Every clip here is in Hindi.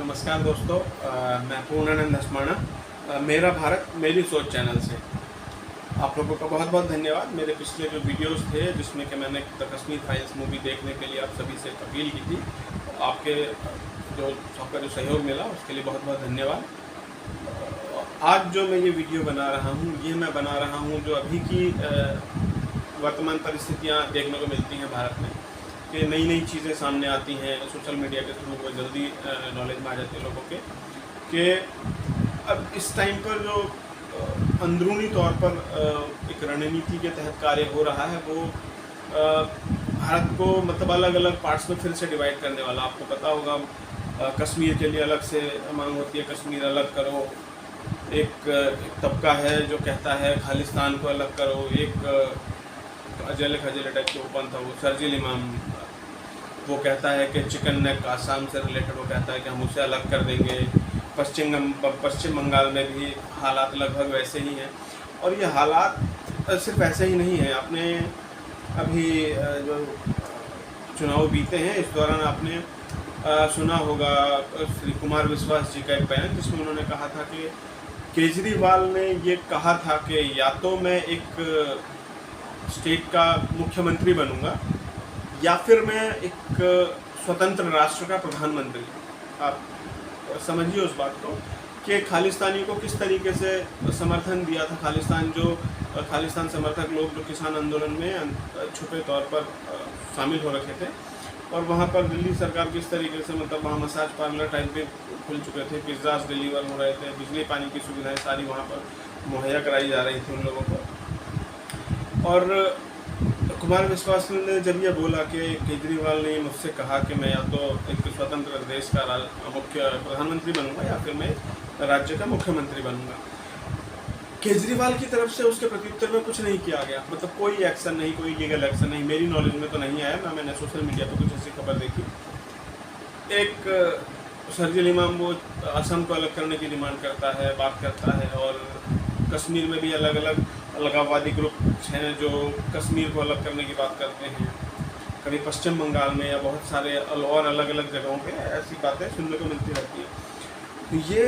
नमस्कार दोस्तों, मैं पूर्णानंद हसमाना, मेरा भारत मेरी सोच चैनल से आप लोगों का बहुत बहुत धन्यवाद। मेरे पिछले जो वीडियोस थे जिसमें कि मैंने द कश्मीर फाइल्स मूवी देखने के लिए आप सभी से अपील की थी, आपके जो आपका जो सहयोग मिला उसके लिए बहुत बहुत धन्यवाद। आज जो मैं ये वीडियो बना रहा हूँ ये मैं बना रहा हूँ जो अभी की वर्तमान परिस्थितियाँ देखने को मिलती हैं भारत में, कि नई नई चीज़ें सामने आती हैं सोशल मीडिया के थ्रू, वो जल्दी नॉलेज में आ जाती है लोगों के, कि अब इस टाइम पर जो अंदरूनी तौर पर एक रणनीति के तहत कार्य हो रहा है वो भारत को मतलब अलग अलग पार्ट्स में फिर से डिवाइड करने वाला। आपको पता होगा कश्मीर के लिए अलग से मांग होती है, कश्मीर अलग करो। एक तबका है जो कहता है खालिस्तान को अलग करो। एक अजल खजल टाइप के ओपन था वो शर्जील इमाम, वो कहता है कि चिकन नेक आसाम से रिलेटेड, वो कहता है कि हम उसे अलग कर देंगे। पश्चिम बंगाल में भी हालात लगभग वैसे ही हैं, और ये हालात सिर्फ ऐसे ही नहीं हैं। आपने अभी जो चुनाव बीते हैं इस दौरान आपने सुना होगा श्री कुमार विश्वास जी का एक बयान, जिसमें उन्होंने कहा था कि केजरीवाल ने ये कहा था कि या तो मैं एक स्टेट का मुख्यमंत्री बनूंगा या फिर मैं एक स्वतंत्र राष्ट्र का प्रधानमंत्री। आप समझिए उस बात को कि खालिस्तानी को किस तरीके से समर्थन दिया था। खालिस्तान समर्थक लोग जो किसान आंदोलन में छुपे तौर पर शामिल हो रखे थे, और वहाँ पर दिल्ली सरकार किस तरीके से मतलब वहाँ मसाज पार्लर टाइप पे खुल चुके थे, पिज्ज़ास डिलीवर हो रहे थे, बिजली पानी की सुविधाएं सारी वहाँ पर मुहैया कराई जा रही थी उन लोगों को। और कुमार विश्वास ने जब यह बोला कि केजरीवाल ने मुझसे कहा कि मैं या तो एक स्वतंत्र देश का मुख्य प्रधानमंत्री बनूंगा या फिर मैं राज्य का मुख्यमंत्री बनूंगा, केजरीवाल की तरफ से उसके प्रत्युत्तर में कुछ नहीं किया गया। मतलब कोई एक्शन नहीं, कोई लीगल एक्शन नहीं, मेरी नॉलेज में तो नहीं आया, ना मैंने सोशल मीडिया पर कुछ ऐसी खबर देखी। एक शर्जील इमाम वो असम को अलग करने की डिमांड करता है, बात करता है, और कश्मीर में भी अलग अलग अलगाववादी ग्रुप हैं जो कश्मीर को अलग करने की बात करते हैं। कभी पश्चिम बंगाल में या बहुत सारे और अलग अलग जगहों पे ऐसी बातें सुनने को मिलती रहती हैं। ये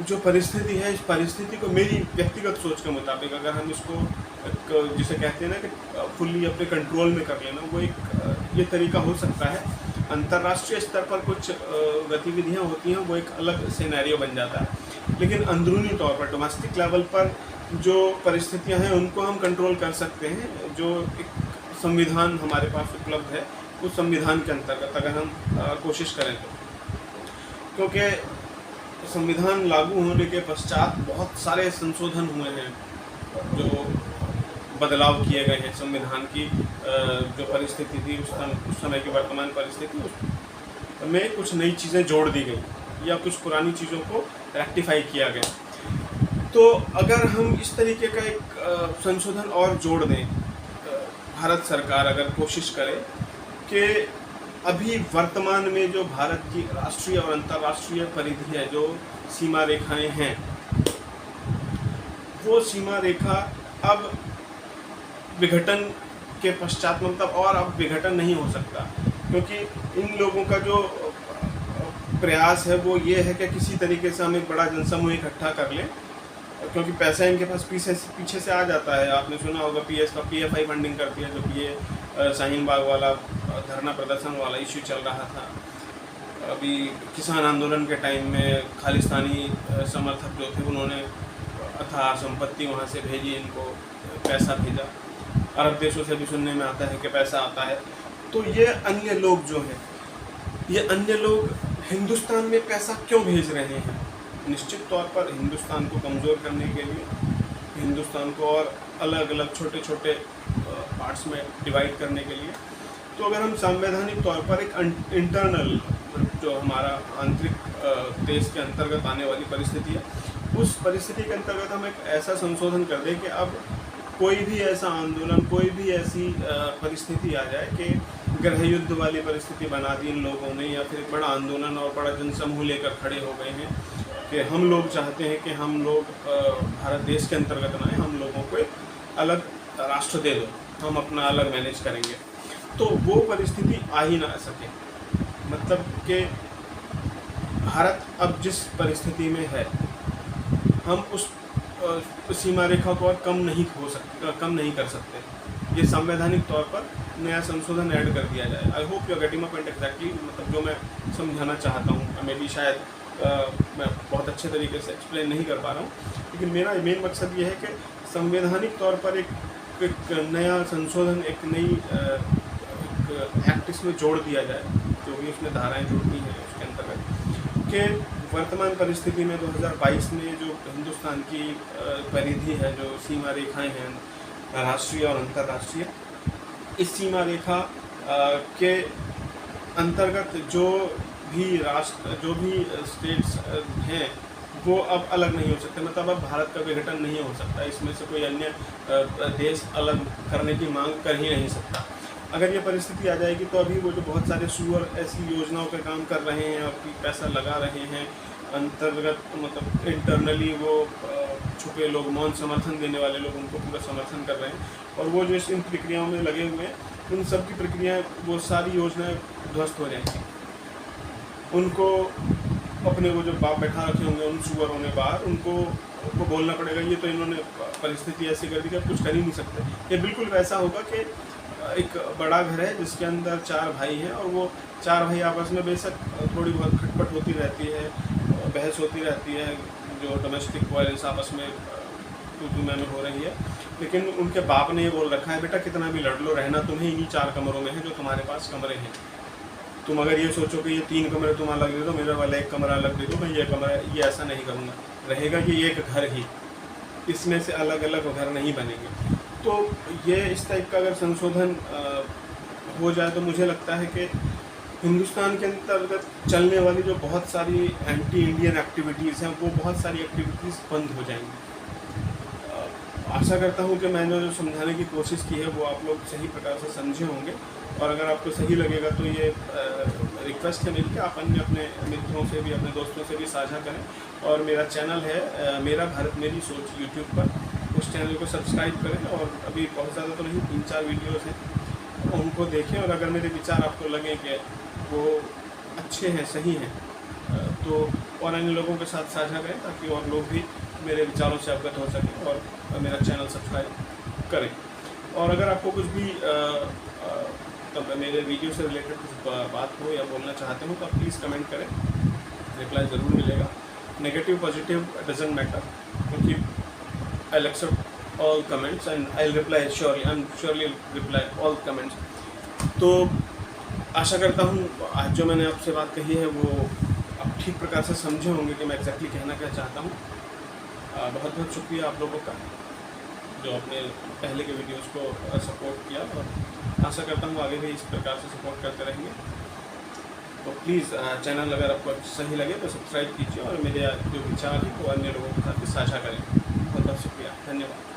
जो परिस्थिति है, इस परिस्थिति को मेरी व्यक्तिगत सोच के मुताबिक अगर हम इसको जिसे कहते हैं ना कि फुल्ली अपने कंट्रोल में कर लेना, वो एक ये तरीका हो सकता है। अंतर्राष्ट्रीय स्तर पर कुछ गतिविधियां होती हैं, वो एक अलग सिनेरियो बन जाता है, लेकिन अंदरूनी तौर पर डोमेस्टिक लेवल पर जो परिस्थितियां हैं उनको हम कंट्रोल कर सकते हैं। जो एक संविधान हमारे पास उपलब्ध है उस संविधान के अंतर्गत अगर हम कोशिश करें तो, क्योंकि संविधान लागू होने के पश्चात बहुत सारे संशोधन हुए हैं, जो बदलाव किए गए हैं संविधान की जो परिस्थिति थी उस समय की वर्तमान परिस्थिति में कुछ नई चीज़ें जोड़ दी गई या कुछ पुरानी चीज़ों को रेक्टिफाई किया गया। तो अगर हम इस तरीके का एक संशोधन और जोड़ दें, भारत सरकार अगर कोशिश करे कि अभी वर्तमान में जो भारत की राष्ट्रीय और अंतर्राष्ट्रीय परिधि है, जो सीमा रेखाएं हैं, वो सीमा रेखा अब विघटन के पश्चात मतलब और अब विघटन नहीं हो सकता, क्योंकि इन लोगों का जो प्रयास है वो ये है कि किसी तरीके से हम एक बड़ा जनसमूह इकट्ठा कर लें, क्योंकि पैसा इनके पास पीछे से आ जाता है। आपने सुना होगा PFI फंडिंग करती है, जो कि ये शाहीन बाग वाला धरना प्रदर्शन वाला इश्यू चल रहा था। अभी किसान आंदोलन के टाइम में खालिस्तानी समर्थक जो थे उन्होंने अथाह संपत्ति वहाँ से भेजी, इनको पैसा भेजा। अरब देशों से भी सुनने में आता है कि पैसा आता है। तो ये अन्य लोग जो हैं, ये अन्य लोग हिंदुस्तान में पैसा क्यों भेज रहे हैं? निश्चित तौर पर हिंदुस्तान को कमज़ोर करने के लिए, हिंदुस्तान को और अलग अलग छोटे छोटे पार्ट्स में डिवाइड करने के लिए। तो अगर हम संवैधानिक तौर पर एक इंटरनल जो हमारा आंतरिक देश के अंतर्गत आने वाली परिस्थिति है, उस परिस्थिति के अंतर्गत हम एक ऐसा संशोधन कर दें कि अब कोई भी ऐसा आंदोलन, कोई भी ऐसी परिस्थिति आ जाए कि गृह युद्ध वाली परिस्थिति बना दी इन लोगों ने, या फिर एक बड़ा आंदोलन और बड़ा जनसमूह लेकर खड़े हो गए हैं कि हम लोग चाहते हैं कि हम लोग भारत देश के अंतर्गत ना आए, हम लोगों को एक अलग राष्ट्र दे दो, हम अपना अलग मैनेज करेंगे। तो वो परिस्थिति आ ही ना सके। मतलब कि भारत अब जिस परिस्थिति में है, हम उस सीमा रेखा को और कम नहीं कर सकते। ये संवैधानिक तौर पर नया संशोधन ऐड कर दिया जाए। I hope you are getting my point exactly, मतलब जो मैं समझाना चाहता हूँ। मे बी शायद मैं बहुत अच्छे तरीके से एक्सप्लेन नहीं कर पा रहा हूँ, लेकिन मेरा मेन मकसद ये है कि संवैधानिक तौर पर एक नया संशोधन, एक नई एक्ट इसमें जोड़ दिया जाए, जो भी उसमें धाराएं जोड़नी है उसके अंतर्गत, कि वर्तमान परिस्थिति में 2022 में जो हिंदुस्तान की परिधि है, जो सीमा रेखाएं हैं राष्ट्रीय और अंतर्राष्ट्रीय, इस सीमा रेखा के अंतर्गत जो भी स्टेट्स हैं वो अब अलग नहीं हो सकते। मतलब अब भारत का विघटन नहीं हो सकता, इसमें से कोई अन्य देश अलग करने की मांग कर ही नहीं सकता। अगर ये परिस्थिति आ जाएगी तो अभी वो जो बहुत सारे सूअर ऐसी योजनाओं पे काम कर रहे हैं, अपनी पैसा लगा रहे हैं अंतर्गत, मतलब इंटरनली वो छुपे लोग, मौन समर्थन देने वाले लोग उनको पूरा समर्थन कर रहे हैं, और वो जो इन प्रक्रियाओं में लगे हुए हैं, उन सब की प्रक्रियाएँ, वो सारी योजनाएँ ध्वस्त हो जाएंगी। उनको अपने वो जो बाप बैठा रखे होंगे उन सुअरों ने बाहर, उनको बोलना पड़ेगा ये तो इन्होंने परिस्थिति ऐसी कर दी कि अब कुछ कर ही नहीं सकते। ये बिल्कुल वैसा होगा कि एक बड़ा घर है जिसके अंदर 4 भाई हैं, और वो 4 भाई आपस में बेशक थोड़ी बहुत खटपट होती रहती है, बहस होती रहती है, जो डोमेस्टिक वायलेंस आपस में तू में हो रही है, लेकिन उनके बाप ने ये बोल रखा है, बेटा कितना भी लड़ लो, रहना तुम्हें इन्हीं 4 कमरों में है जो तुम्हारे पास कमरे हैं। तुम अगर ये सोचो कि ये 3 कमरे तुम अलग दे दो, मेरे वाला 1 कमरा अलग दे दो, मैं ये कमरा, ये ऐसा नहीं करूँगा। रहेगा ये एक घर ही, इसमें से अलग अलग घर नहीं बनेंगे। तो ये इस टाइप का अगर संशोधन हो जाए तो मुझे लगता है कि हिंदुस्तान के अंतर्गत चलने वाली जो बहुत सारी एंटी इंडियन एक्टिविटीज़ हैं, वो बहुत सारी एक्टिविटीज़ बंद हो जाएंगी। आशा करता हूँ कि मैंने जो समझाने की कोशिश की है वो आप लोग सही प्रकार से समझे होंगे, और अगर आपको सही लगेगा तो ये रिक्वेस्ट है मेरी कि आप अपने मित्रों से भी, अपने दोस्तों से भी साझा करें। और मेरा चैनल है मेरा भारत मेरी सोच यूट्यूब पर, उस चैनल को सब्सक्राइब करें, और अभी बहुत ज़्यादा तो नहीं, 3-4 वीडियोज़ हैं, उनको देखें, और अगर मेरे विचार आपको लगें कि वो अच्छे हैं, सही हैं, तो और अन्य लोगों के साथ साझा करें, ताकि और लोग भी मेरे विचारों से अवगत हो सकें और मेरा चैनल सब्सक्राइब करें। और अगर आपको कुछ भी तब मेरे वीडियो से रिलेटेड कुछ बात हो या बोलना चाहते हो तो आप प्लीज़ कमेंट करें, रिप्लाई ज़रूर मिलेगा। नेगेटिव पॉजिटिव डजंट मैटर, क्योंकि I'll accept all comments and I'll reply surely. I'm surely reply all comments. तो आशा करता हूँ आज जो मैंने आपसे बात कही है वो आप ठीक प्रकार से समझे होंगे कि मैं एग्जैक्टली कहना क्या चाहता हूँ। बहुत बहुत शुक्रिया आप लोगों का जो अपने पहले के वीडियोस को सपोर्ट किया, और आशा करता हूँ आगे भी इस प्रकार से सपोर्ट करते रहेंगे। तो प्लीज़ चैनल अगर आपको सही लगे तो सब्सक्राइब कीजिए, और मेरे जो विचार हैं वो अन्य लोगों के साथ भी साझा करें। बहुत बहुत शुक्रिया, धन्यवाद।